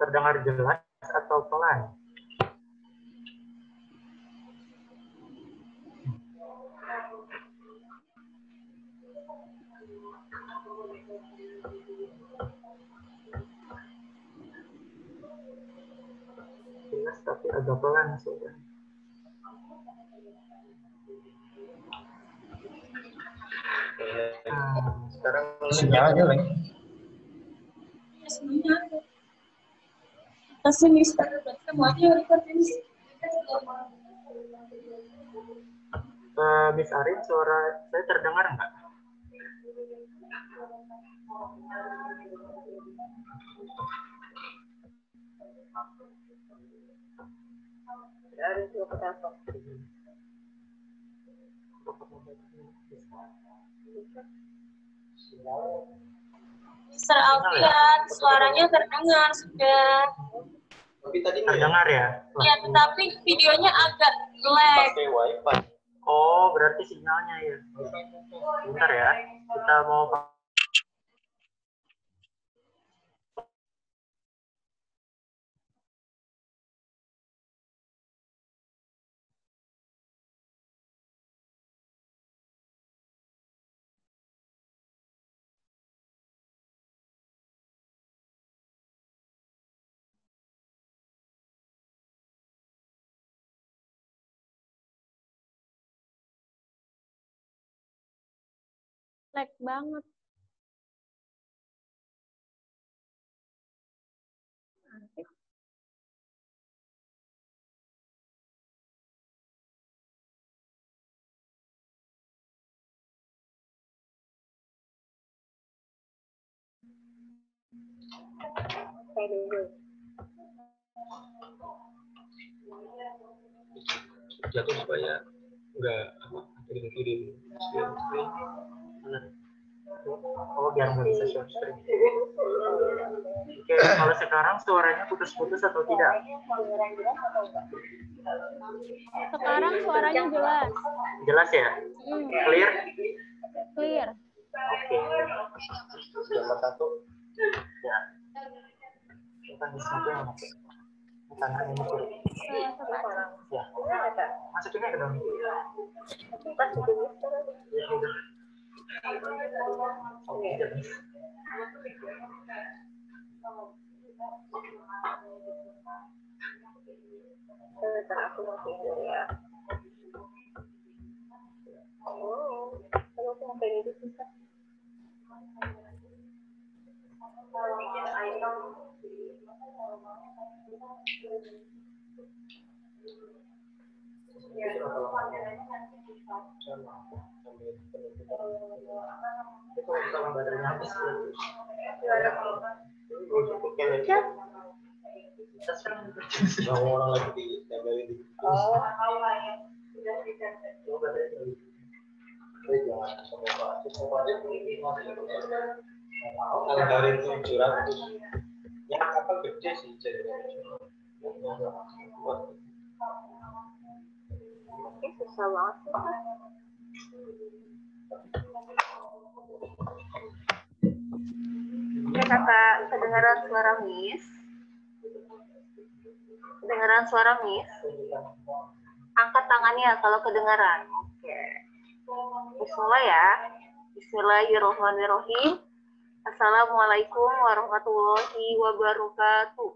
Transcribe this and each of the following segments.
Terdengar jelas atau pelan? Jelas tapi agak pelan sudah. Sekarang sinyalnya lagi. Kasih Mister, semuanya record ini. Miss Arin, suara saya terdengar nggak? Dari dua kata. Mister Alfian, suaranya terdengar sudah. Tapi tadi Terdengar ya? Ya, tetapi videonya agak lag. pakai wifi. Oh, berarti sinyalnya ya. Bentar ya, kita mau Lag banget. Jatuh supaya nggak kirim. oh biar nggak bisa share screen. Oke, kalau sekarang suaranya putus-putus atau tidak? Sekarang suaranya jelas. Jelas ya? Clear? Clear. Oke. Nomor 1. Ya. Kita disini yang masuk. Tangan ini kiri. Ya. Masukin ke dalam. Ya udah. Oke. Aku mau tidur ya. Oh, kalau aku mau kayak gitu susah. Itu kalau baterainya habis. Orang lagi ditempelin di. Oh, Kalau dari itu curang itu yang apa gede sih jadi. susah banget. Ya kakak, kedengaran suara Miss? Kedengaran suara Miss? Angkat tangannya kalau kedengaran. Oke. Bismillah ya. Bismillahirrahmanirrahim. Assalamualaikum warahmatullahi wabarakatuh.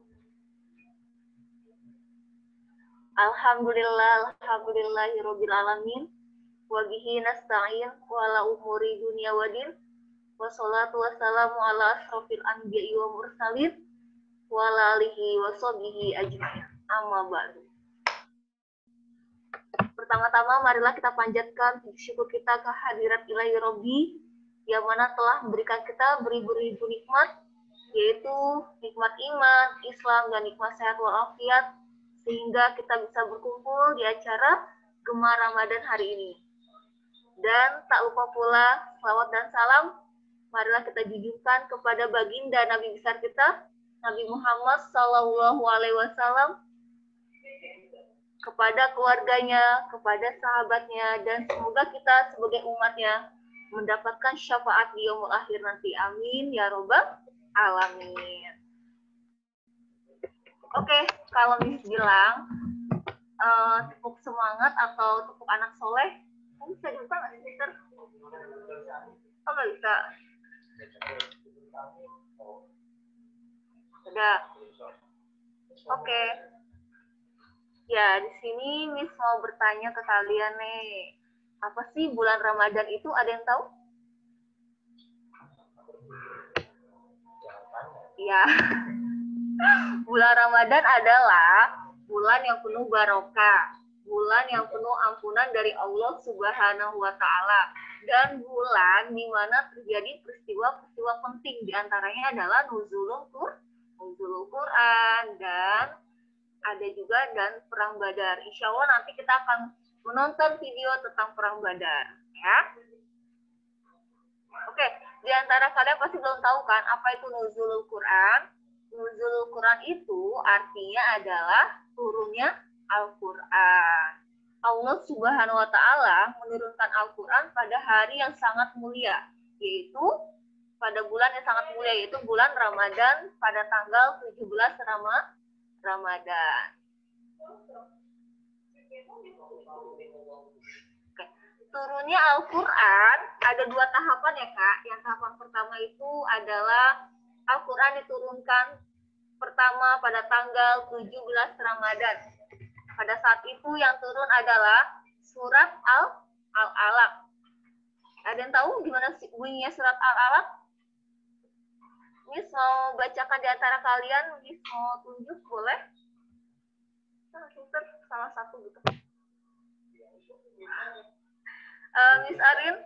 Alhamdulillahirabbil alamin. Wa bihi nasta'in wa ala umuri dunya wadin. Wassalatu wassalamu ala asrofil anbiya'i wa mursalin wa ala alihi wa sahbihi ajma'in. Amma ba'du. Pertama-tama marilah kita panjatkan syukur kita ke hadirat Ilahi Robbi yang mana telah memberikan kita beribu-ribu nikmat, yaitu nikmat iman, Islam, dan nikmat sehat walafiat, sehingga kita bisa berkumpul di acara Gemar Ramadan hari ini. Dan tak lupa pula salawat dan salam marilah kita junjungkan kepada baginda Nabi besar kita, Nabi Muhammad Sallallahu Alaihi Wasallam, kepada keluarganya, kepada sahabatnya, dan semoga kita sebagai umatnya mendapatkan syafaat di yaumul akhir nanti. Amin ya robbal alamin. Oke, kalau Miss bilang tepuk semangat atau tepuk anak soleh, bisa dibuka nggak sih, Mister? Oh, nggak bisa. Udah. Oke. Ya, di sini Miss mau bertanya ke kalian nih. Apa sih bulan Ramadan itu? Ada yang tahu? Ya. Bulan Ramadan adalah bulan yang penuh barokah, bulan yang penuh ampunan dari Allah Subhanahu wa taala, dan bulan di mana terjadi peristiwa-peristiwa penting, di antaranya adalah nuzulul Quran, dan ada juga dan perang Badar. Insya Allah nanti kita akan menonton video tentang perang Badar, ya. Oke, di antara kalian pasti belum tahu kan apa itu nuzulul Quran? Nuzulul Quran itu artinya adalah turunnya Al-Quran. Allah Subhanahu wa taala menurunkan Al-Quran pada hari yang sangat mulia, yaitu pada bulan yang sangat mulia, yaitu bulan Ramadan pada tanggal 17 Ramadan. Oke. Turunnya Al-Quran ada 2 tahapan ya Kak. Yang tahapan pertama itu adalah Al-Quran diturunkan pertama pada tanggal 17 Ramadan. Pada saat itu yang turun adalah surat Al-Alaq. Ada yang tahu gimana bunyinya surat Al-Alaq? Miss mau bacakan di antara kalian, Miss mau tunjuk, boleh? Salah satu gitu. Miss Arin,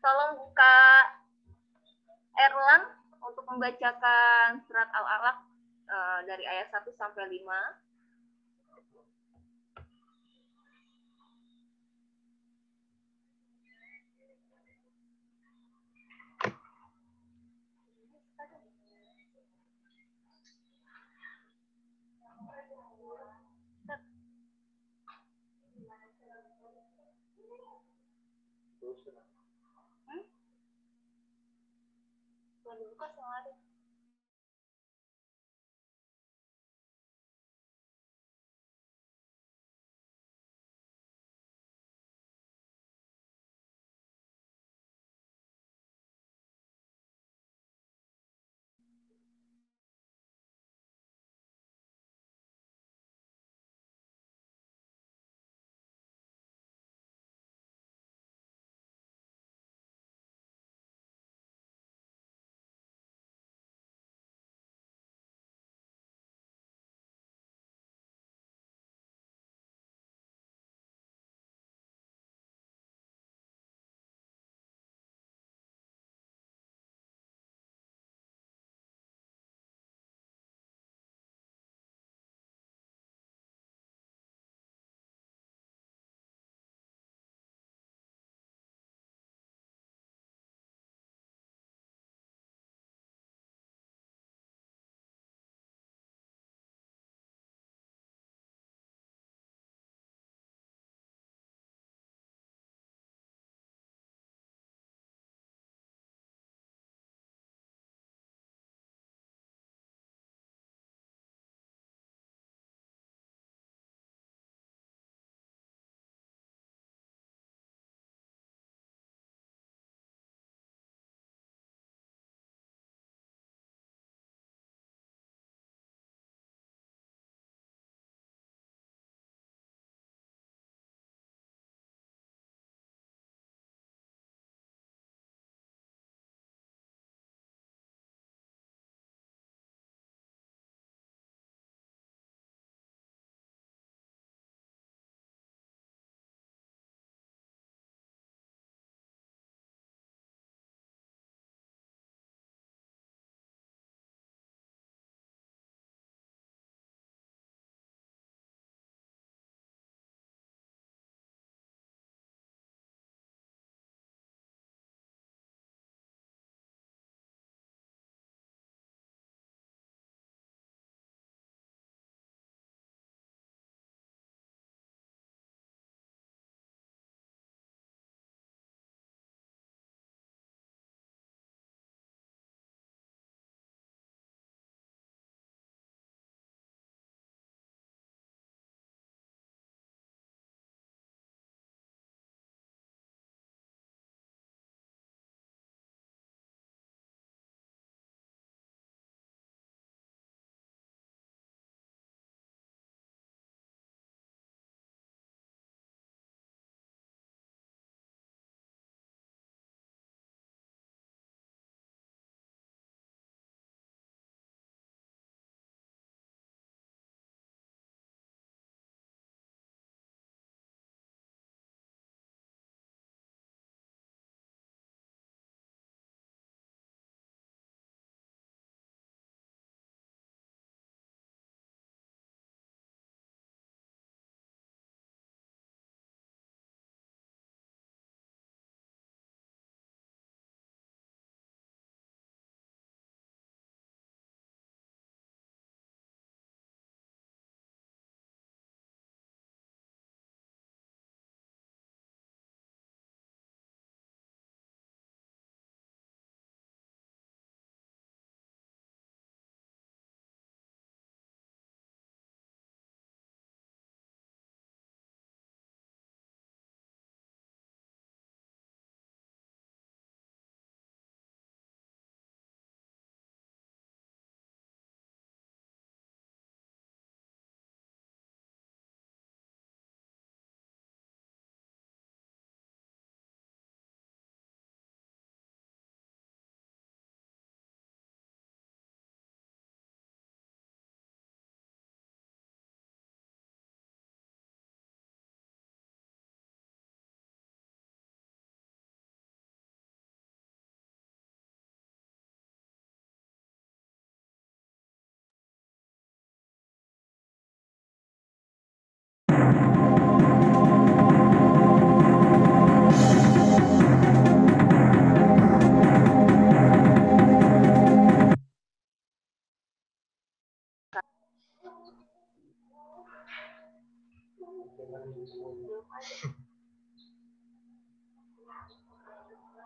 tolong buka Erlan untuk membacakan surat Al-Alaq dari ayat 1 sampai 5. Dibuka sama Arin.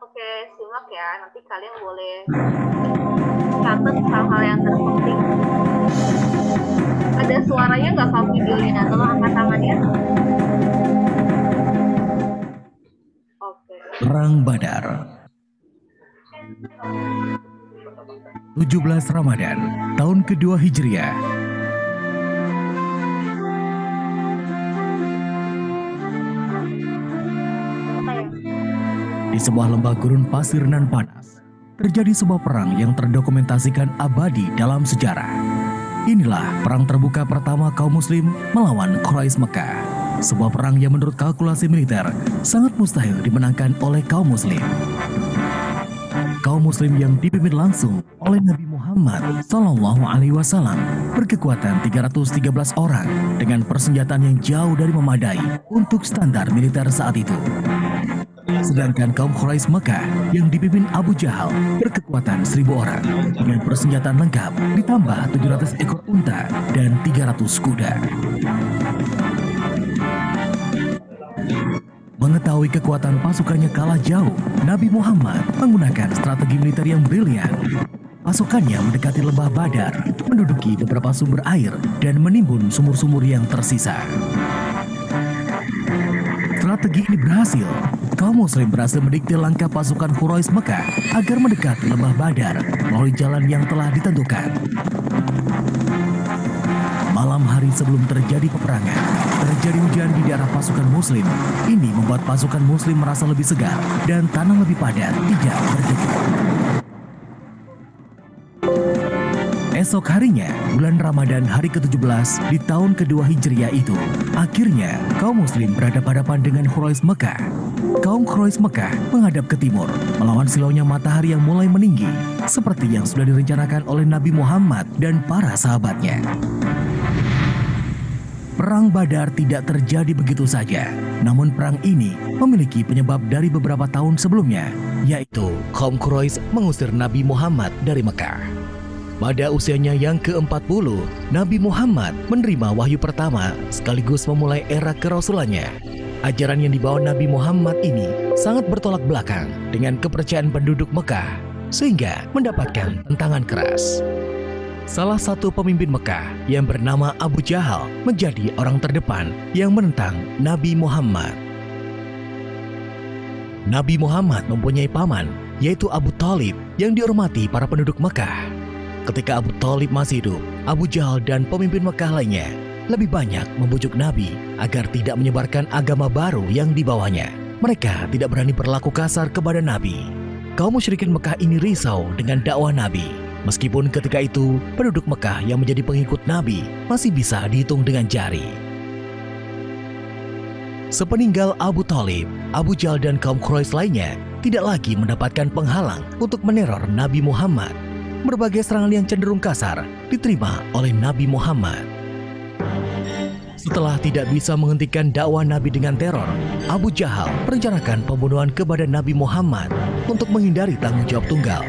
Oke, simak ya. Nanti kalian boleh catat hal-hal yang terpenting. Ada suaranya nggak Kak videonya? Tolong angkat tangannya. Oke. Perang Badar 17 Ramadan tahun kedua Hijriah. Di sebuah lembah gurun pasir nan panas, terjadi sebuah perang yang terdokumentasikan abadi dalam sejarah. Inilah perang terbuka pertama kaum muslim melawan Quraisy Mekah. Sebuah perang yang menurut kalkulasi militer sangat mustahil dimenangkan oleh kaum muslim. Kaum muslim yang dipimpin langsung oleh Nabi Muhammad SAW berkekuatan 313 orang dengan persenjataan yang jauh dari memadai untuk standar militer saat itu. Sedangkan kaum Quraisy Mekah yang dipimpin Abu Jahal berkekuatan 1000 orang dengan persenjataan lengkap ditambah 700 ekor unta dan 300 kuda. Mengetahui kekuatan pasukannya kalah jauh, Nabi Muhammad menggunakan strategi militer yang brilian. Pasukannya mendekati lembah Badar, menduduki beberapa sumber air, dan menimbun sumur-sumur yang tersisa. Strategi ini berhasil. Kaum muslim berhasil mendikte langkah pasukan Quraisy Mekah agar mendekati lembah Badar melalui jalan yang telah ditentukan. Malam hari sebelum terjadi peperangan, terjadi hujan di daerah pasukan muslim. Ini membuat pasukan muslim merasa lebih segar dan tanah lebih padat, tidak berdebu. Esok harinya, bulan Ramadan hari ke-17 di tahun kedua Hijriah itu, akhirnya kaum muslim berhadapan-hadapan dengan Quraisy Mekah. Kaum Quraisy Mekah menghadap ke timur, melawan silaunya matahari yang mulai meninggi, seperti yang sudah direncanakan oleh Nabi Muhammad dan para sahabatnya. Perang Badar tidak terjadi begitu saja, namun perang ini memiliki penyebab dari beberapa tahun sebelumnya, yaitu kaum Quraisy mengusir Nabi Muhammad dari Mekah. Pada usianya yang ke-40, Nabi Muhammad menerima wahyu pertama sekaligus memulai era kerasulannya. Ajaran yang dibawa Nabi Muhammad ini sangat bertolak belakang dengan kepercayaan penduduk Mekah, sehingga mendapatkan tentangan keras. Salah satu pemimpin Mekah yang bernama Abu Jahal menjadi orang terdepan yang menentang Nabi Muhammad. Nabi Muhammad mempunyai paman, yaitu Abu Thalib, yang dihormati para penduduk Mekah. Ketika Abu Thalib masih hidup, Abu Jahal dan pemimpin Mekah lainnya lebih banyak membujuk Nabi agar tidak menyebarkan agama baru yang dibawanya. Mereka tidak berani berlaku kasar kepada Nabi. Kaum musyrikin Mekah ini risau dengan dakwah Nabi. Meskipun ketika itu penduduk Mekah yang menjadi pengikut Nabi masih bisa dihitung dengan jari. Sepeninggal Abu Thalib, Abu Jahal dan kaum Quraisy lainnya tidak lagi mendapatkan penghalang untuk meneror Nabi Muhammad. Berbagai serangan yang cenderung kasar diterima oleh Nabi Muhammad. Setelah tidak bisa menghentikan dakwah Nabi dengan teror, Abu Jahal merencanakan pembunuhan kepada Nabi Muhammad untuk menghindari tanggung jawab tunggal.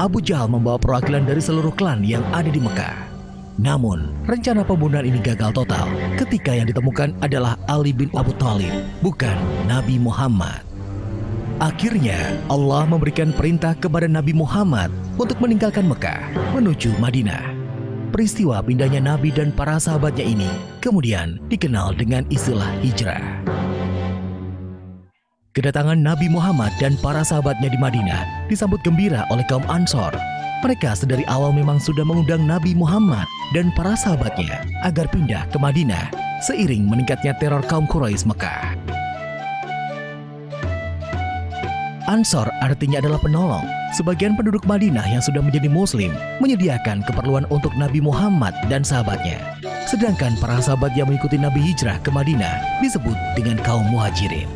Abu Jahal membawa perwakilan dari seluruh klan yang ada di Mekah. Namun, rencana pembunuhan ini gagal total ketika yang ditemukan adalah Ali bin Abu Thalib, bukan Nabi Muhammad. Akhirnya, Allah memberikan perintah kepada Nabi Muhammad untuk meninggalkan Mekah menuju Madinah. Peristiwa pindahnya Nabi dan para sahabatnya ini kemudian dikenal dengan istilah hijrah. Kedatangan Nabi Muhammad dan para sahabatnya di Madinah disambut gembira oleh kaum Ansor. Mereka sedari awal memang sudah mengundang Nabi Muhammad dan para sahabatnya agar pindah ke Madinah seiring meningkatnya teror kaum Quraisy Mekah. Ansor artinya adalah penolong. Sebagian penduduk Madinah yang sudah menjadi muslim menyediakan keperluan untuk Nabi Muhammad dan sahabatnya. Sedangkan para sahabat yang mengikuti Nabi hijrah ke Madinah disebut dengan kaum muhajirin.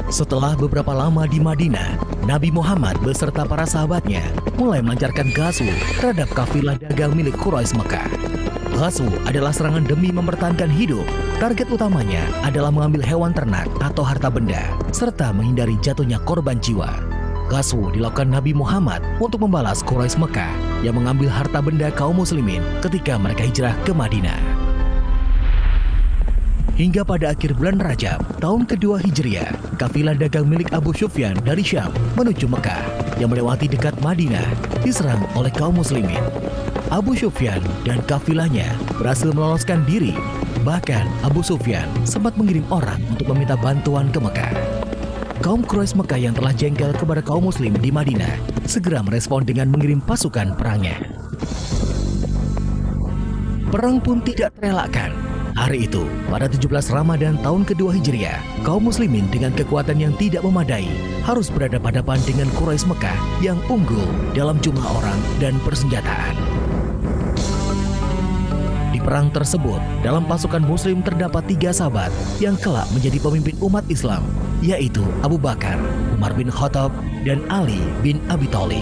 Setelah beberapa lama di Madinah, Nabi Muhammad beserta para sahabatnya mulai melancarkan ghazwu terhadap kafilah dagang milik Quraisy Mekah. Ghazwu adalah serangan demi mempertahankan hidup. Target utamanya adalah mengambil hewan ternak atau harta benda, serta menghindari jatuhnya korban jiwa. Ghazwu dilakukan Nabi Muhammad untuk membalas Quraisy Mekah yang mengambil harta benda kaum muslimin ketika mereka hijrah ke Madinah. Hingga pada akhir bulan Rajab, tahun kedua Hijriah, kafilah dagang milik Abu Sufyan dari Syam menuju Mekah yang melewati dekat Madinah diserang oleh kaum muslimin. Abu Sufyan dan kafilahnya berhasil meloloskan diri. Bahkan Abu Sufyan sempat mengirim orang untuk meminta bantuan ke Mekah. Kaum Quraisy Mekah yang telah jengkel kepada kaum muslim di Madinah segera merespon dengan mengirim pasukan perangnya. Perang pun tidak terelakkan. Hari itu, pada 17 Ramadan tahun kedua Hijriah, kaum muslimin dengan kekuatan yang tidak memadai harus berhadapan-hadapan dengan Quraisy Mekah yang unggul dalam jumlah orang dan persenjataan. Di perang tersebut, dalam pasukan muslim terdapat 3 sahabat yang kelak menjadi pemimpin umat Islam, yaitu Abu Bakar, Umar bin Khattab, dan Ali bin Abi Thalib.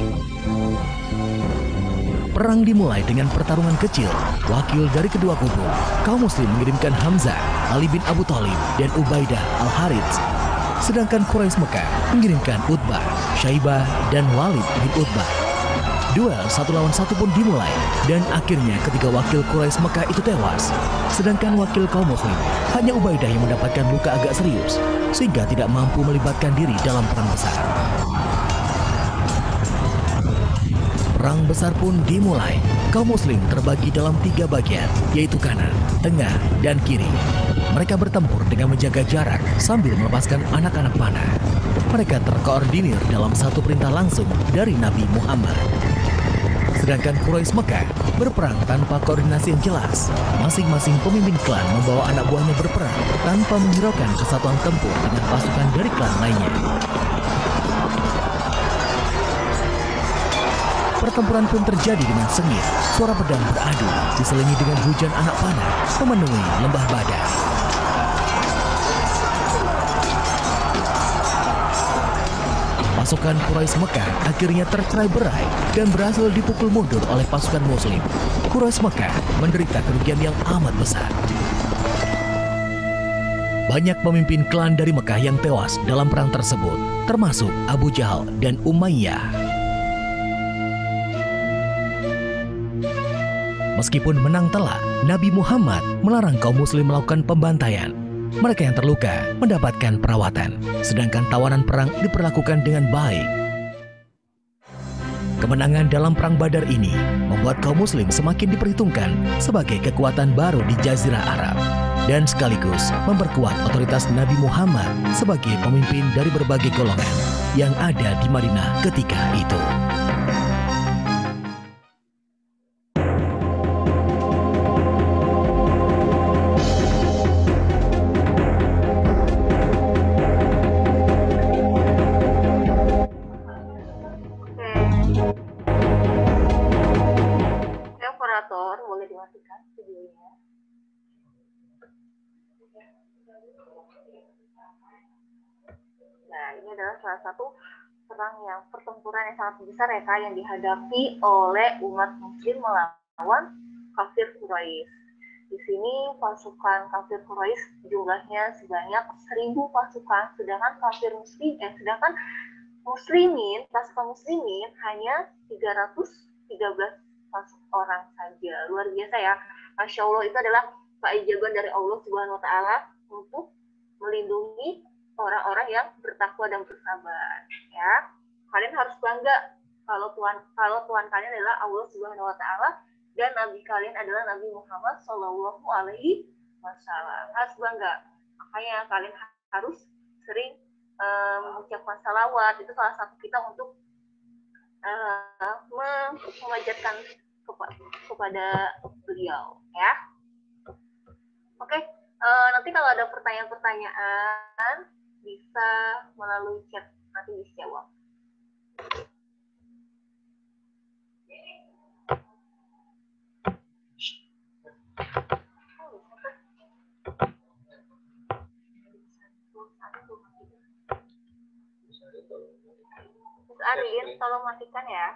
Perang dimulai dengan pertarungan kecil. Wakil dari kedua kubu, kaum muslim mengirimkan Hamzah, Ali bin Abu Thalib, dan Ubaidah al-Harits. Sedangkan Quraisy Mekah mengirimkan Utbah, Syaibah, dan Walid bin Utbah. Duel 1 lawan 1 pun dimulai, dan akhirnya ketiga wakil Quraisy Mekah itu tewas. Sedangkan wakil kaum muslim, hanya Ubaidah yang mendapatkan luka agak serius, sehingga tidak mampu melibatkan diri dalam perang besar. Perang besar pun dimulai. Kaum muslim terbagi dalam 3 bagian, yaitu kanan, tengah, dan kiri. Mereka bertempur dengan menjaga jarak sambil melepaskan anak-anak panah. Mereka terkoordinir dalam satu perintah langsung dari Nabi Muhammad. Sedangkan Quraisy Mekah berperang tanpa koordinasi yang jelas. Masing-masing pemimpin klan membawa anak buahnya berperang tanpa menghiraukan kesatuan tempur dengan pasukan dari klan lainnya. Pertempuran pun terjadi dengan sengit, suara pedang beradu, diselingi dengan hujan anak panah memenuhi lembah Badar. Pasukan Quraisy Mekah akhirnya tercerai-berai dan berhasil dipukul mundur oleh pasukan muslim. Quraisy Mekah menderita kerugian yang amat besar. Banyak pemimpin klan dari Mekah yang tewas dalam perang tersebut, termasuk Abu Jahal dan Umayyah. Meskipun menang telak, Nabi Muhammad melarang kaum muslim melakukan pembantaian. Mereka yang terluka mendapatkan perawatan, sedangkan tawanan perang diperlakukan dengan baik. Kemenangan dalam perang Badar ini membuat kaum muslim semakin diperhitungkan sebagai kekuatan baru di Jazirah Arab dan sekaligus memperkuat otoritas Nabi Muhammad sebagai pemimpin dari berbagai golongan yang ada di Madinah ketika itu. Boleh dimatikan videonya. Nah, ini adalah salah satu pertempuran yang sangat besar ya Kak, yang dihadapi oleh umat muslim melawan kafir Quraisy. Di sini pasukan kafir Quraisy jumlahnya sebanyak 1.000 pasukan, sedangkan pasukan muslimin hanya 313 orang saja. Luar biasa ya. Masya Allah, itu adalah keajaiban dari Allah Subhanahu wa Ta'ala untuk melindungi orang-orang yang bertakwa dan bersabar. Ya, kalian harus bangga kalau Tuhan kalian adalah Allah Subhanahu wa Ta'ala dan Nabi kalian adalah Nabi Muhammad Shallallahu Alaihi Wasallam. Harus bangga. Makanya kalian harus sering mengucapkan salawat. Itu salah satu kita untuk mengajarkan kepada beliau, ya. Oke, nanti kalau ada pertanyaan-pertanyaan bisa melalui chat, nanti dijawab. Adin, tolong matikan ya.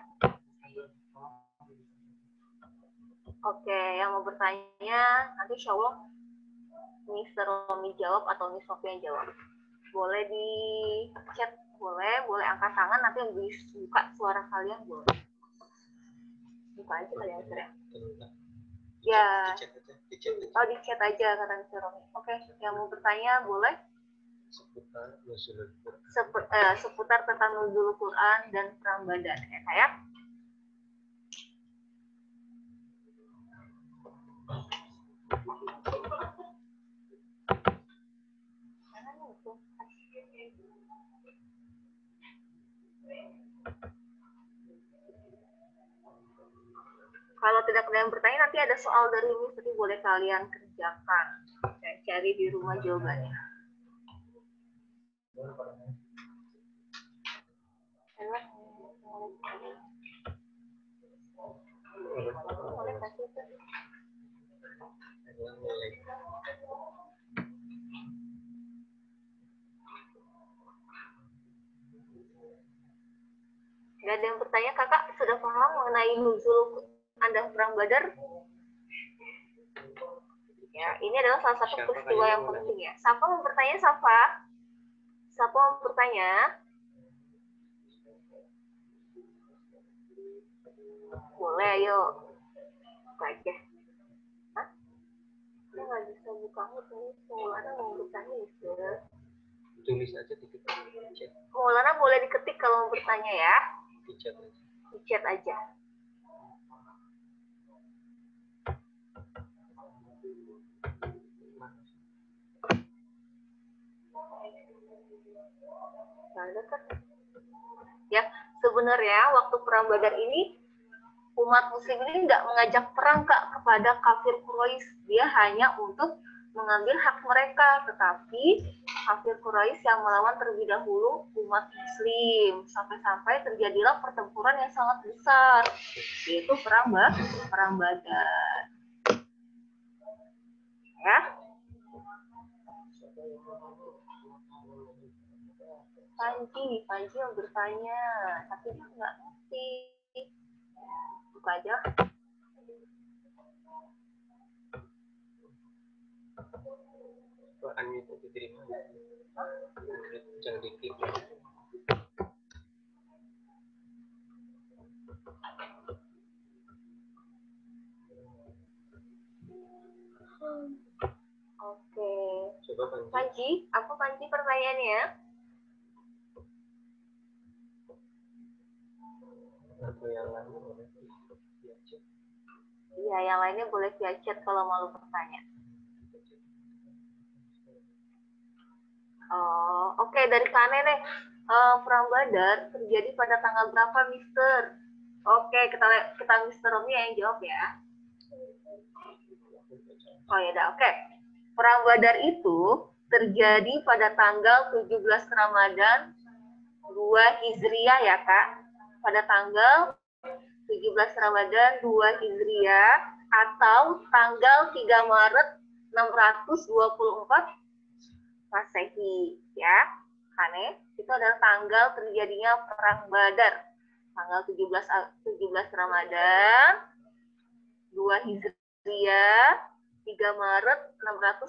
Oke, yang mau bertanya nanti insya Allah Mr. Romi jawab atau Miss Sofia jawab. Boleh di chat, boleh angkat tangan, nanti yang buka suara kalian boleh. Buka aja kalian ya. Ya, Di chat aja. Di chat aja. oh di chat aja kata Mr. Romi. Oke, yang mau bertanya boleh Seputar nuzulul Quran. seputar tentang nuzul Quran dan perang Badar ya Kak ya. Kalau tidak ada yang bertanya, nanti ada soal dari Miss, jadi boleh kalian kerjakan. Dan cari di rumah jawabannya. Boleh kasih tuh. Gak ada yang bertanya, kakak sudah paham mengenai nuzul Anda perang Badar? Ya, ini adalah salah satu peristiwa yang penting ya. Siapa mau bertanya, Safa? Siapa mau bertanya? Boleh, ayo. Buka aja. Hah? Aku nggak bisa buka ini. Maulana mau bertanya, ya. Tulis aja dikit. Chat. Maulana boleh diketik kalau mau bertanya ya. Di chat aja. Di chat aja. Ya, sebenarnya waktu perang Badar ini umat muslim ini nggak mengajak perang Kak kepada kafir Quraisy. Dia hanya untuk mengambil hak mereka, tetapi kafir Quraisy yang melawan terlebih dahulu umat muslim sampai-sampai terjadilah pertempuran yang sangat besar, yaitu perang Badar. Ya. Panji yang bertanya, tapi dia nggak ngerti. Buka aja. Quran itu diterima. Jangan diklik. Oke. Coba Panji, apa Panji pertanyaannya? Atau yang lain boleh via chat. Iya, yang lainnya boleh via chat kalau mau bertanya. Oh, oke. Dari Kane nih. Perang Badar terjadi pada tanggal berapa, Mister? Oke, kita Mister Romi yang jawab ya. Oh ya udah, oke. Perang Badar itu terjadi pada tanggal 17 Ramadan 2 Hijriah ya, Kak. Pada tanggal 17 Ramadan 2 Hijriah atau tanggal 3 Maret 624 Masehi ya. Kane, itu adalah tanggal terjadinya perang Badar. Tanggal 17 Ramadan 2 Hijriah 3 Maret 624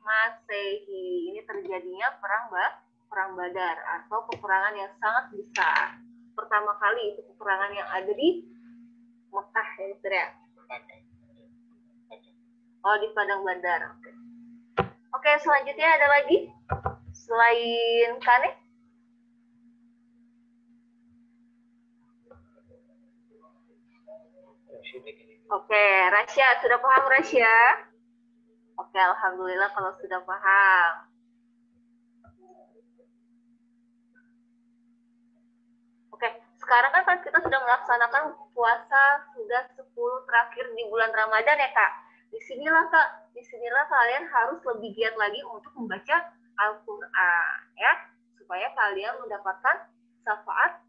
Masehi. Ini terjadinya perang Badar atau peperangan yang sangat besar. Pertama kali itu peperangan yang ada di Mekah ya, Mister ya. Oh, di Padang Bandar. Oke, selanjutnya ada lagi selain Kane? Oke, Rasya, sudah paham Rasya? Oke, alhamdulillah kalau sudah paham. Oke, sekarang kan kita sudah melaksanakan puasa sudah 10 terakhir di bulan Ramadan ya, Kak. Disinilah kalian harus lebih giat lagi untuk membaca Al-Quran ya, supaya kalian mendapatkan syafaat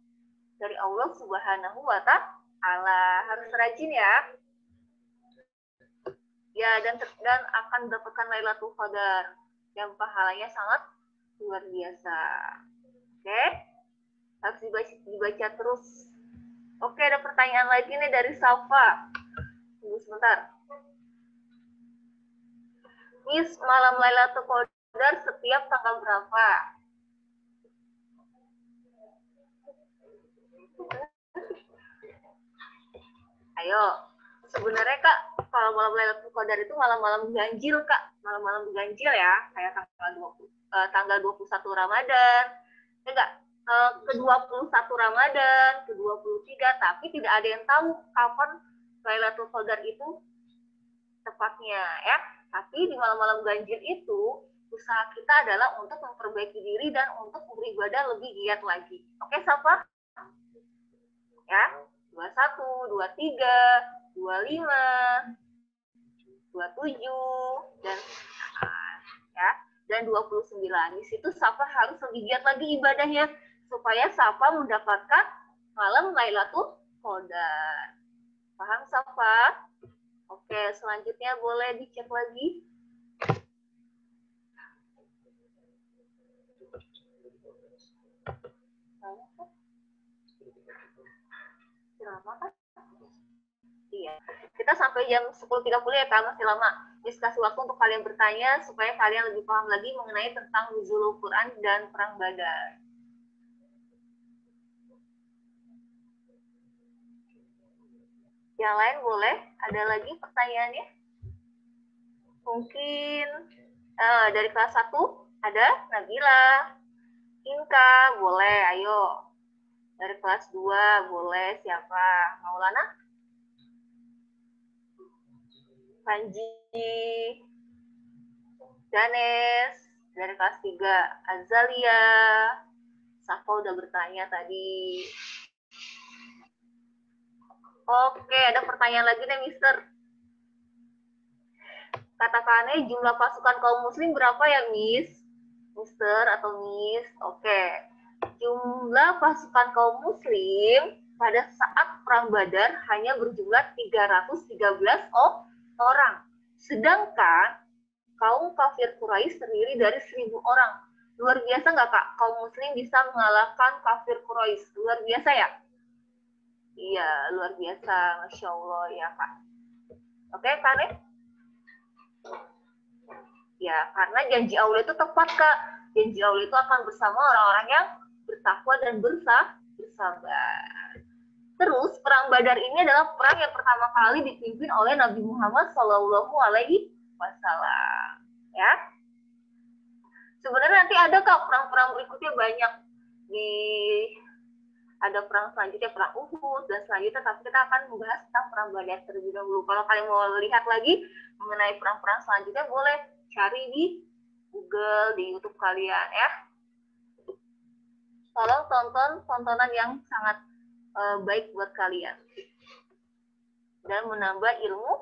dari Allah Subhanahu wa Ta'ala. Harus rajin ya. Ya, dan akan mendapatkan Lailatul Qadar yang pahalanya sangat luar biasa. Oke? Harus dibaca terus. Oke, ada pertanyaan lagi nih dari Safa. Tunggu sebentar. Miss, malam Lailatul Qadar setiap tanggal berapa? Ayo, sebenarnya Kak, kalau malam Lailatul Qadar itu malam-malam ganjil, Kak. Malam-malam ganjil ya, kayak tanggal 21 Ramadan. Enggak, ke-21 Ramadan, ke-23, tapi tidak ada yang tahu kapan Lailatul Qadar itu tepatnya ya. Tapi di malam-malam ganjil itu usaha kita adalah untuk memperbaiki diri dan untuk beribadah lebih giat lagi. Oke, Safa? Ya, 21, 23, 25, 27 dan ya, dan 29. Di situ Safa harus lebih giat lagi ibadahnya supaya Safa mendapatkan malam Lailatul Qadar. Paham, Safa? Oke, selanjutnya boleh dicek lagi. Iya. Kita sampai jam 10.30 ya, Kak, masih lama. Miss kasih waktu untuk kalian bertanya supaya kalian lebih paham lagi mengenai tentang nuzulul Quran dan perang Badar. Yang lain boleh? Ada lagi pertanyaannya? Mungkin dari kelas 1 ada Nabila, Inka, boleh, ayo. Dari kelas 2 boleh, siapa? Maulana? Panji, Danes, dari kelas 3 Azalia, Safa udah bertanya tadi. Oke, ada pertanyaan lagi nih, Mister. Katakannya jumlah pasukan kaum muslim berapa ya, Miss? Mister atau Miss? Oke. Jumlah pasukan kaum muslim pada saat perang Badar hanya berjumlah 313 orang. Sedangkan kaum kafir Quraisy terdiri dari 1.000 orang. Luar biasa nggak, Kak? Kaum muslim bisa mengalahkan kafir Quraisy. Luar biasa ya? Iya, luar biasa. Masya Allah ya, Kak. Oke, Kak? Ya, karena janji Allah itu tepat, Kak. Janji Allah itu akan bersama orang-orang yang bertakwa dan bersabar. Terus, perang Badar ini adalah perang yang pertama kali dipimpin oleh Nabi Muhammad Shallallahu Alaihi Wasallam. Ya, sebenarnya nanti ada, Kak, perang-perang berikutnya banyak. Ada perang selanjutnya, perang Uhud dan selanjutnya, tapi kita akan membahas tentang perang Badar terlebih dahulu. Kalau kalian mau lihat lagi mengenai perang-perang selanjutnya, boleh cari di Google, di YouTube kalian ya. Tolong tonton tontonan yang sangat baik buat kalian dan menambah ilmu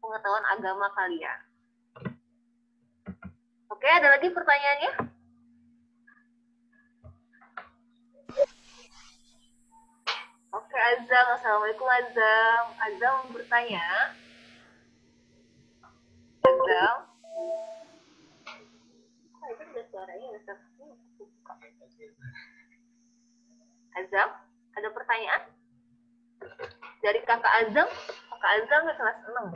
pengetahuan agama kalian. Oke, ada lagi pertanyaannya? Oke, Azam. Assalamualaikum, Azam. Azam bertanya. Azam. Itu udah suaranya udah Azam, ada pertanyaan? Dari kakak Azam ke kelas 6.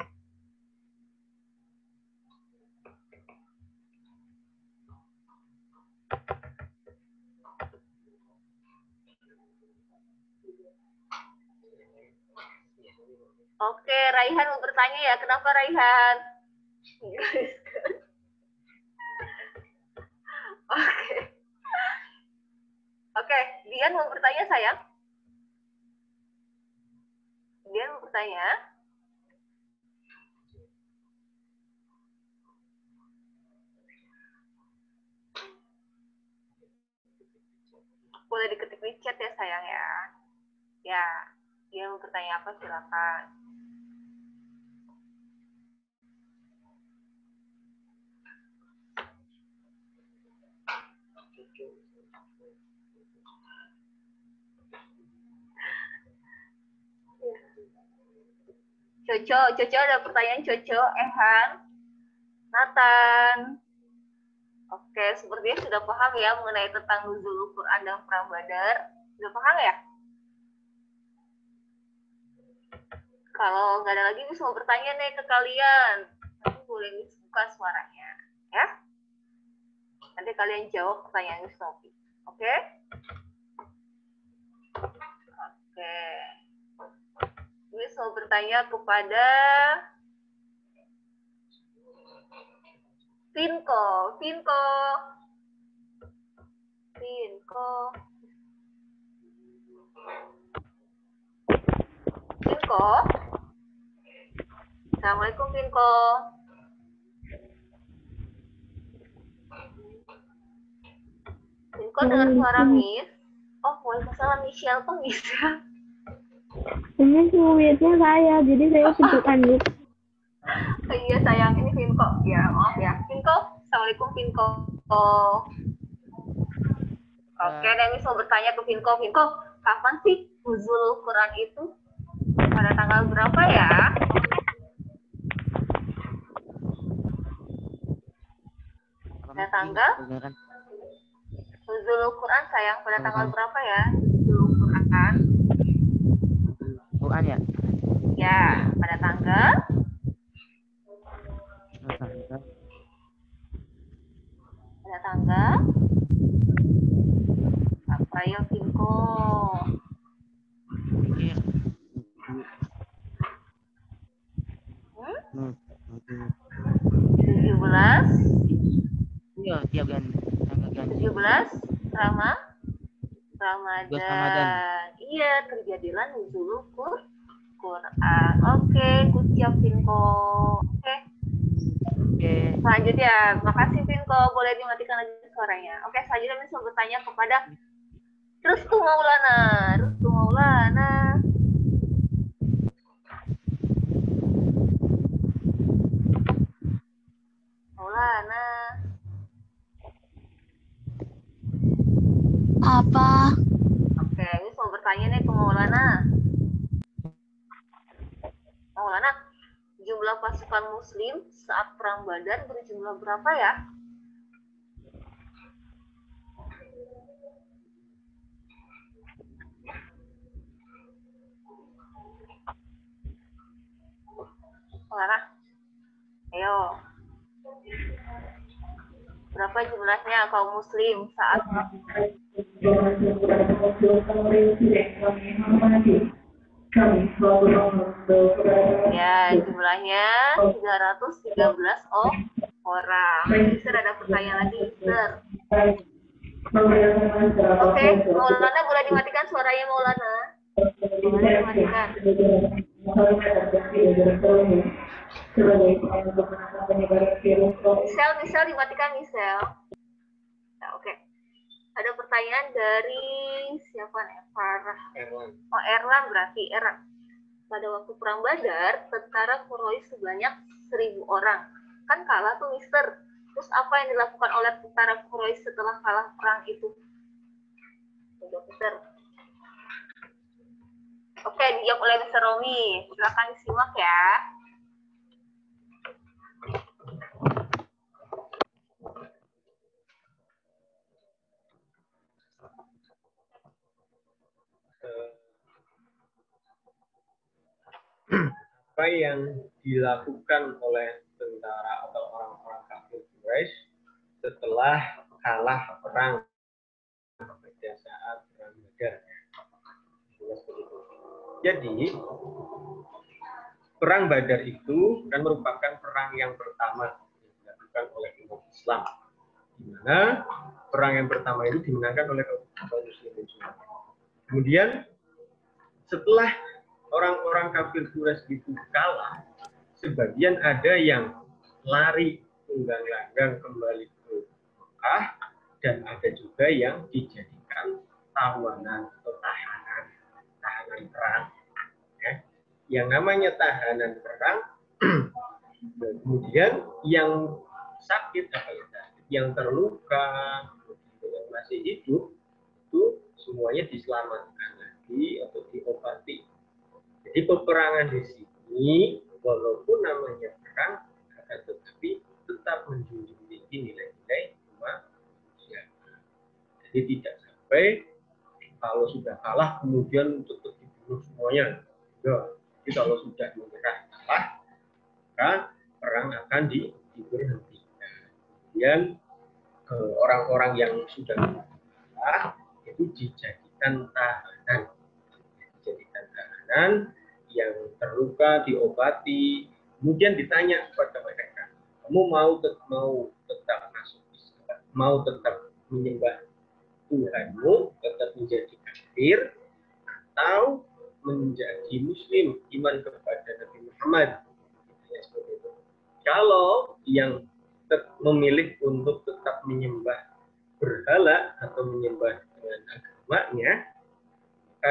Oke, Raihan mau bertanya ya. Kenapa Raihan? Oke, Dian mau bertanya, sayang? Dian mau bertanya? Boleh diketik di chat ya, sayang ya. Ya, Dian mau bertanya apa, silakan. Coco ada pertanyaan Coco, Ehan, Nathan. Oke, sepertinya sudah paham ya mengenai tentang nuzulul Quran dan perang Badar. Sudah paham ya? Kalau nggak ada lagi, bisa mau bertanya nih ke kalian. Nanti boleh buka suaranya, ya. Nanti kalian jawab pertanyaan Miss Novi. Oke? Oke. Miss mau bertanya kepada Vinko. Assalamualaikum Vinko. Vinko dengar suara Miss. Oh, waalaikumsalam Michelle tuh bisa. Ini sumitnya saya, jadi saya tunjukkan dulu. Iya sayang, ini Vinko. Ya maaf ya. Vinko, assalamualaikum Vinko. Oke, dan Miss mau bertanya ke Vinko. Vinko, kapan sih nuzul Quran itu? Pada tanggal berapa ya? Pada tanggal? Nuzul Quran sayang, pada tanggal berapa ya? Nuzul Quran. Quran ya? Ya, pada tanggal? Pada tanggal? Apa ya Vinko? Hmm? 17? Iya, tiap bulan. 17 Ramadan. Ramadan. Iya, terjadilah nuzul Quran. Oke, good job Vinko. Oke. Selanjutnya, makasih Vinko. Boleh dimatikan lagi suaranya. Oke, selanjutnya Miss mau bertanya kepada Rustu Maulana. Apa? Oke, Miss mau bertanya nih ke Maulana. Jumlah pasukan Muslim saat perang Badar berjumlah berapa ya? Maulana, ayo. Berapa jumlahnya kaum Muslim saat ya, jumlahnya 313 orang. Mister ada pertanyaan lagi, Mister. Oke, Maulana boleh dimatikan suaranya Maulana. Boleh dimatikan. Misal dimatikan Misal. Nah, oke. Ada pertanyaan dari siapa nih? Farah. Oh, Erlan berarti. Erlan. Pada waktu perang Badar, tentara Quraisy sebanyak 1.000 orang. Kan kalah tuh, Mister. Terus apa yang dilakukan oleh tentara Quraisy setelah kalah perang itu? Udah, Mister. Oke, dijawab oleh Mister Romi. Silakan disimak ya. Apa yang dilakukan oleh tentara atau orang-orang kafir Quraisy setelah kalah perang pada saat perang Badar. Jadi perang Badar itu kan merupakan perang yang pertama yang dilakukan oleh umat Islam, di mana perang yang pertama itu dimenangkan oleh kaum muslimin. Kemudian setelah orang-orang kafir Quraisy itu kalah, sebagian ada yang lari tunggang-langgang kembali ke Mekah, dan ada juga yang dijadikan tawanan atau tahanan perang. Ya. Yang namanya tahanan perang, kemudian yang sakit yang terluka, yang masih hidup, itu semuanya diselamatkan lagi atau diobati. Jadi peperangan di sini, walaupun namanya perang, akan tetapi tetap menjunjung tinggi nilai-nilai kemanusiaan. Jadi tidak sampai kalau sudah kalah kemudian tetap dibunuh semuanya. Ya, jadi kalau sudah menyerah kalah, maka perang akan diberhentikan. Kemudian orang-orang yang sudah kalah itu dijadikan tahanan. Yang terluka diobati, kemudian ditanya kepada mereka, kamu mau tetap masuk Islam, mau tetap menyembah Tuhanmu, tetap menjadi kafir, atau menjadi Muslim, iman kepada Nabi Muhammad. Ya, seperti itu. Kalau yang memilih untuk tetap menyembah berhala atau menyembah dengan agamanya,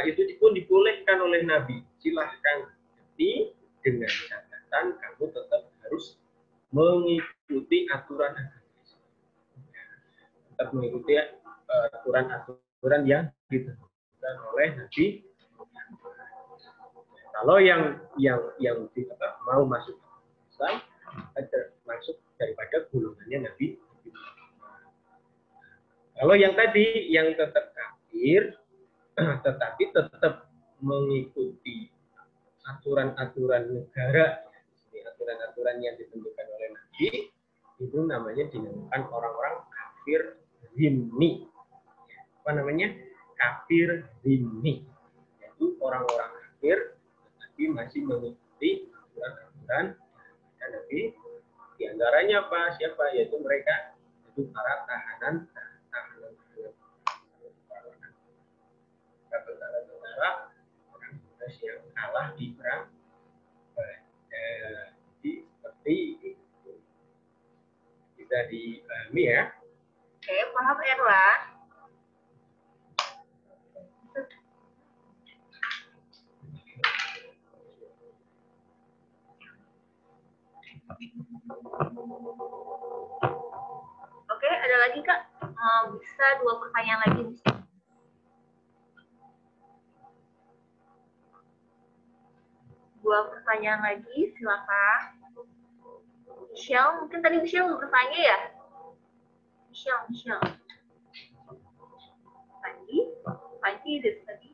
itu pun dibolehkan oleh Nabi. Silahkan, tapi dengan catatan kamu tetap harus mengikuti aturan agama. Tetap mengikuti aturan-aturan yang ditentukan oleh Nabi. Kalau yang mau masuk Islam, masuk daripada golongannya Nabi. Kalau yang tadi yang tetap kafir, tetapi tetap mengikuti aturan-aturan negara, aturan-aturan yang ditentukan oleh Nabi, itu namanya dinamakan orang-orang kafir zimmi. Apa namanya? Kafir zimmi. Yaitu orang-orang kafir tetapi masih mengikuti aturan-aturan Nabi. Di antaranya apa? Siapa? Yaitu mereka, itu para tahanan tentara orang yang kalah di perang. Seperti itu bisa dipahami ya. Oke, paham Erwan. Oke, ada lagi Kak? Bisa 2 pertanyaan lagi. Dua pertanyaan lagi, silakan. Michelle, mungkin tadi Michelle belum bertanya ya? Michelle. Tadi dari tadi.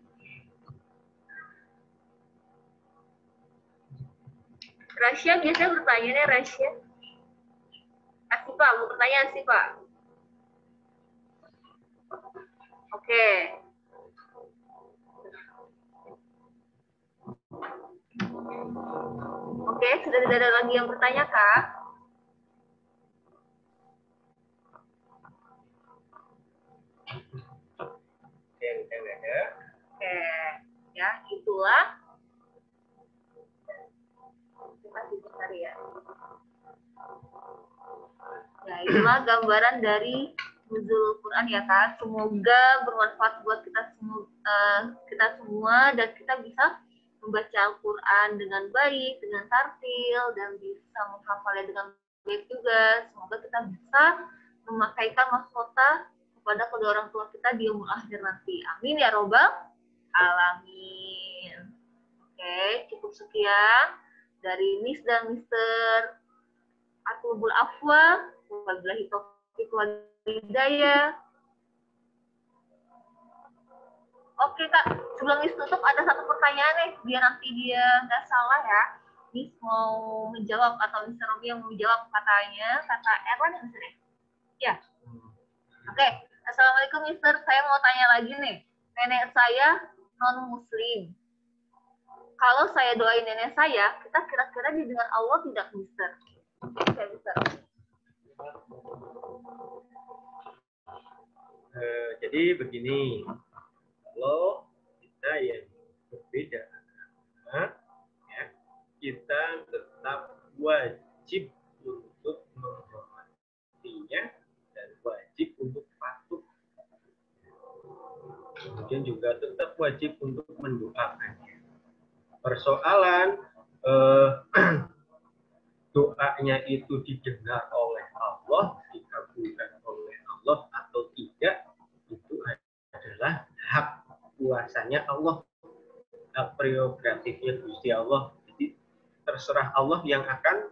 Rasya biasanya bertanya nih, Rasya. Asifa, mau bertanya Asifa? Oke. Oke, sudah tidak ada lagi yang bertanya, Kak? Oke, ya, itulah. Masih bentar ya. Ya, itulah gambaran dari nuzul Quran ya, Kak. Semoga bermanfaat buat kita semua dan kita bisa membaca Al-Quran dengan baik, dengan tartil, dan bisa menghafalnya dengan baik juga. Semoga kita bisa memakaikan mahkota kepada kedua orang tua kita di umur akhir nanti. Amin ya robbal alamin. Oke, cukup sekian dari Miss dan Mr. Atubul Afwa. Wabillahi taufiq wal hidayah. Oke Kak, sebelum Miss tutup ada satu pertanyaan nih, biar nanti dia nggak salah ya. Miss mau menjawab atau Mr. Robi yang mau menjawab katanya, kata Erwan yang sini. Ya. Oke, Assalamualaikum Mister, saya mau tanya lagi nih. Nenek saya non-muslim. Kalau saya doain nenek saya, kita kira-kira didengar Allah tidak Mister? Oke Mister. Jadi begini. Kalau kita yang berbeda agama, ya, kita tetap wajib untuk menghormatinya dan wajib untuk patuh. Kemudian juga tetap wajib untuk mendoakannya. Persoalan doanya itu didengar oleh Allah, dikabulkan oleh Allah atau tidak, itu adalah hak kuasanya Allah, hak prerogatifnya Gusti Allah. Jadi terserah Allah yang akan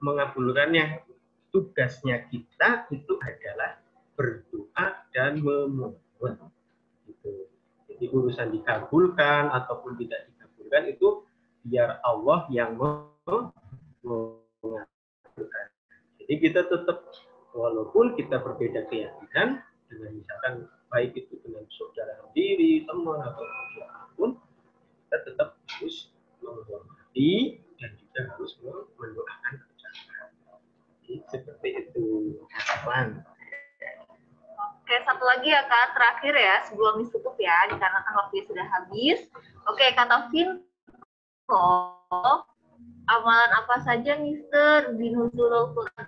mengabulkannya. Tugasnya kita itu adalah berdoa dan memohon. Gitu. Jadi urusan dikabulkan ataupun tidak dikabulkan itu biar Allah yang mengabulkan. Jadi kita tetap, walaupun kita berbeda keyakinan, dengan misalkan baik itu dengan saudara sendiri, teman atau siapapun, kita tetap harus menghormati dan juga harus mendoakan kerjaan. Jadi seperti itu. Kawan. Oke, satu lagi ya Kak, terakhir ya sebelum ditutup ya, dikarenakan waktunya sudah habis. Oke, kata Vinko, amalan apa saja Mister di Nuzulul Quran?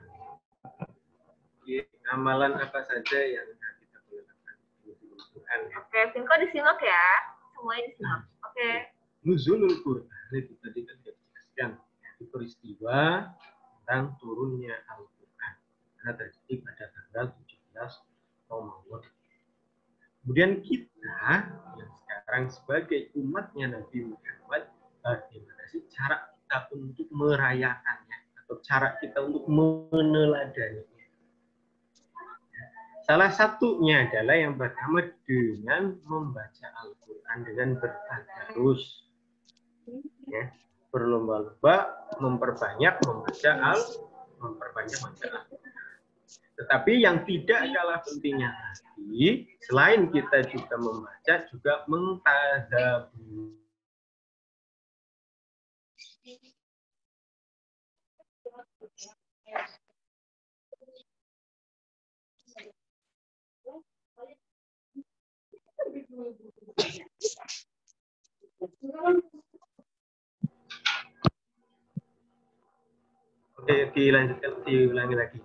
Amalan apa saja yang kita boleh lakukan di Nuzulul Quran? Oke, Vinko disimak ya, semuanya disimak. Oke. Nuzulul Quran itu tadi kan dijelaskan itu peristiwa tentang turunnya Al-Quran karena terjadi pada tanggal 17 Ramadan. Kemudian kita yang sekarang sebagai umatnya Nabi Muhammad, bagaimana sih cara kita untuk merayakannya atau cara kita untuk meneladaninya? Salah satunya adalah yang pertama dengan membaca Al-Quran dengan bertadarus, ya, berlomba-lomba memperbanyak membaca Al-Quran. Tetapi yang tidak kalah pentingnya lagi, selain kita juga membaca, juga mentadabbur. Oke, diulangi lagi.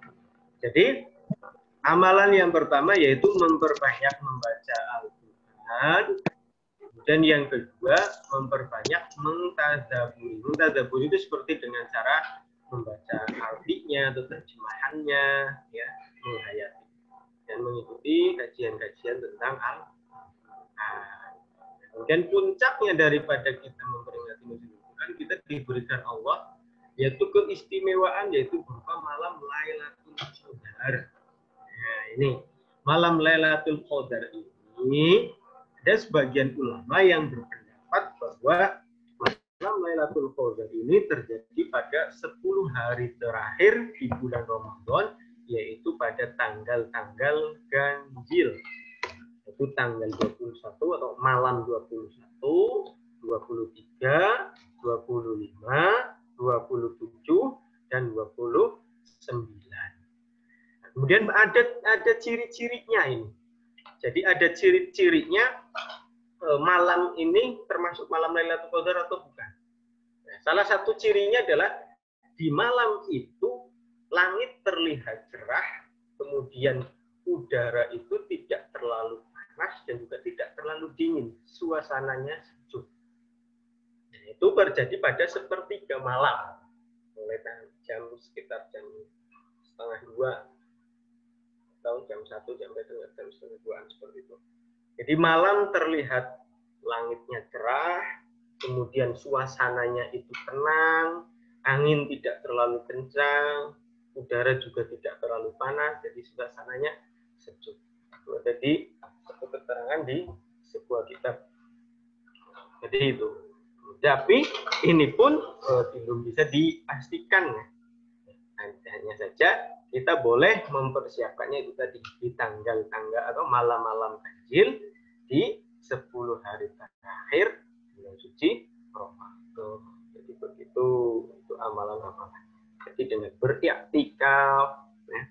Jadi, amalan yang pertama yaitu memperbanyak membaca Al-Quran. Dan yang kedua, memperbanyak mentadabbur. Mentadabbur itu seperti dengan cara membaca artinya atau terjemahannya, ya, menghayati dan mengikuti kajian-kajian tentang Al-Quran. Kemudian puncaknya daripada kita memperingati Nuzulul Quran, kita diberikan Allah yaitu keistimewaan, yaitu berupa malam Lailatul Qadar. Nah, ini malam Lailatul Qadar ini ada sebagian ulama yang berpendapat bahwa malam Lailatul Qadar ini terjadi pada 10 hari terakhir di bulan Ramadan, yaitu pada tanggal-tanggal ganjil. Itu tanggal 21 atau malam 21, 23, 25, 27 dan 29. Kemudian ada ciri-cirinya ini. Jadi ada ciri-cirinya malam ini termasuk malam Lailatul Qadar atau bukan. Nah, salah satu cirinya adalah di malam itu langit terlihat cerah, kemudian udara itu tidak terlalu panas dan juga tidak terlalu dingin, suasananya sejuk. Itu terjadi pada sepertiga malam, mulai sekitar jam 1:30 atau jam 1 jam 1:30 seperti itu. Jadi malam terlihat langitnya cerah, kemudian suasananya itu tenang, angin tidak terlalu kencang, udara juga tidak terlalu panas, jadi suasananya sejuk. Itu ada di satu keterangan di sebuah kitab. Jadi itu. Tapi ini pun belum bisa dipastikan. Hanya saja kita boleh mempersiapkannya itu tadi di tanggal-tanggal atau malam-malam ganjil di 10 hari terakhir bulan suci Ramadan. Jadi begitu itu amalan-amalan. Jadi dengan beriktikaf, ya,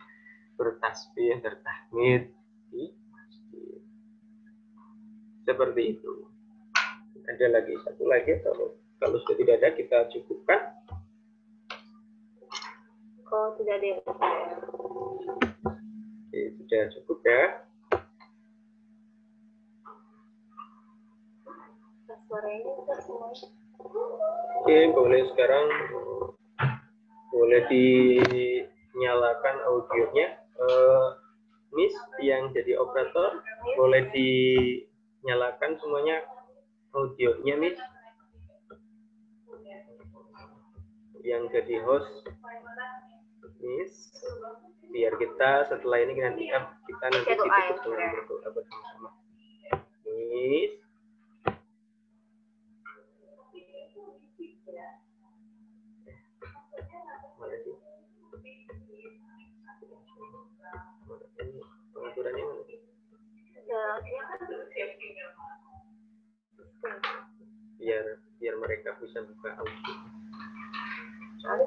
bertasbih, bertahmid di masjid. Seperti itu. Ada lagi satu lagi kalau sudah tidak ada kita cukupkan. Kalau tidak ada yang Oke, sudah cukup ya. suaranya semuanya. Oke, boleh sekarang boleh dinyalakan audionya. Miss yang jadi operator boleh dinyalakan semuanya audionya, Miss. Yang jadi host, Miss. Biar kita setelah ini kita nanti tutup dengan berdoa bersama-sama. Miss. Mana sih? Pengaturannya mana sih? Biar mereka bisa buka audio. Halo.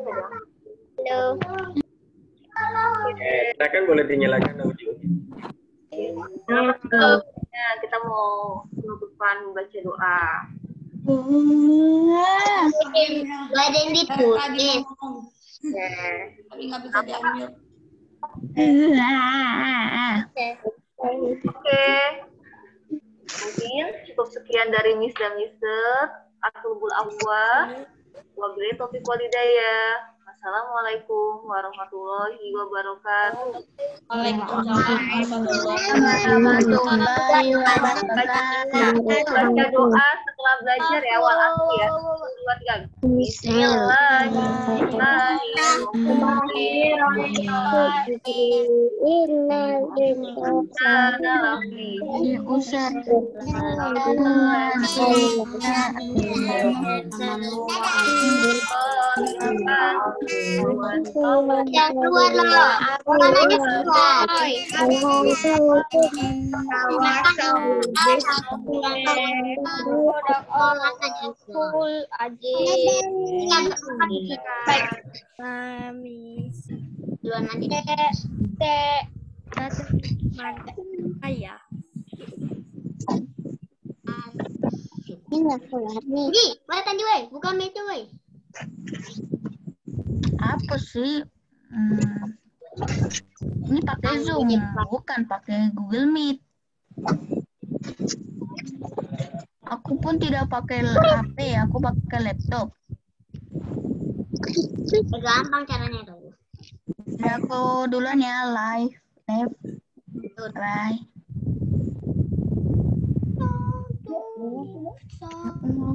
Silakan boleh dinyalakan audio. Nah, kita mau penutupan baca doa. Ada yang ditulis. Tapi nggak bisa diambil. Oke. Mungkin cukup sekian dari Miss dan Mister. Atlubul afwa. Wabillahi taufiq walhidayah. Assalamualaikum warahmatullahi wabarakatuh. Baca doa setelah belajar ya, wal asli ya. Yang keluar loh. Bukan aja keluar. Ini, mana tadi weh? Bukan itu weh. Apa sih? Ini pakai Zoom, bukan pakai Google Meet. Aku pun tidak pakai HP, aku pakai laptop. Gampang caranya tuh. Ya, aku duluan ya, live. Bye.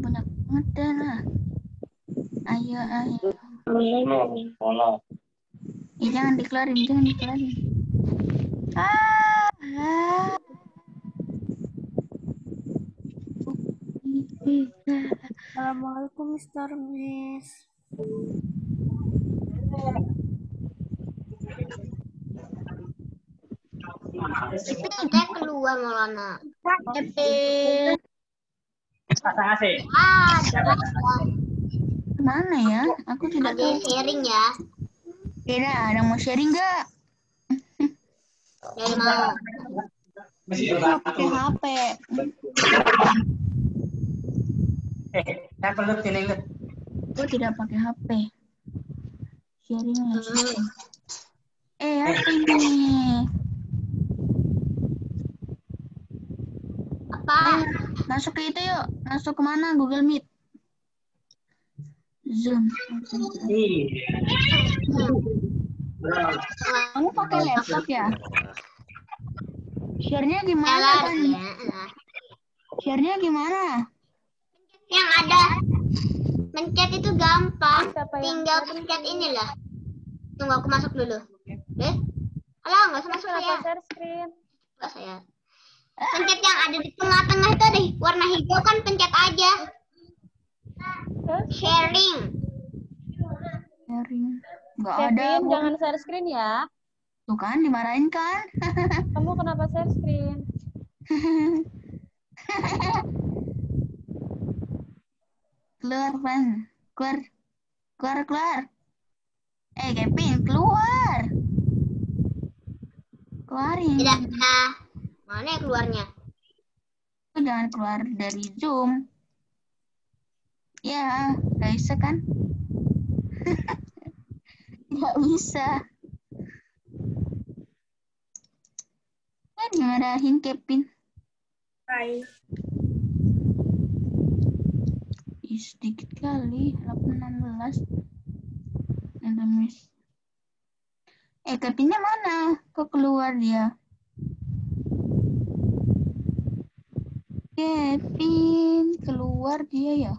Banyak banget lah. Ayo. Jangan dikeluarin. Assalamualaikum Mr. Miss. Kita keluar Maulana. Mana ya? Aku tidak Ada yang tahu. sharing ya. Tidak, ada mau sharing nggak? Dari mau. Aku pakai HP. Aku tidak pakai HP. Sharing ya. Apa ini? Apa? Masuk ke itu yuk. Masuk ke mana? Google Meet. Zoom. Kamu pakai laptop ya? Share-nya gimana? Share-nya gimana? Yang ada pencet itu gampang. Tinggal pencet inilah. Tunggu aku masuk dulu. Alah, nggak usah masuk saya. Share screen. Nggak saya. Pencet yang ada di tengah-tengah itu deh, warna hijau kan pencet aja. Sharing. Nggak ada. Kevin, jangan share screen ya. Tuh kan, dimarahin kan? Kamu kenapa share screen? Keluar, Pan. Keluar. Kevin, keluar. Keluarin. Tidak. Mana ya keluarnya? Jangan keluar dari Zoom. Ya, nggak bisa kan? Nggak bisa. Kan dimarahin Kevin. Hai. Sedikit kali, 16. Ada miss. Kevinnya mana? Kok keluar dia? Kevin, keluar dia ya?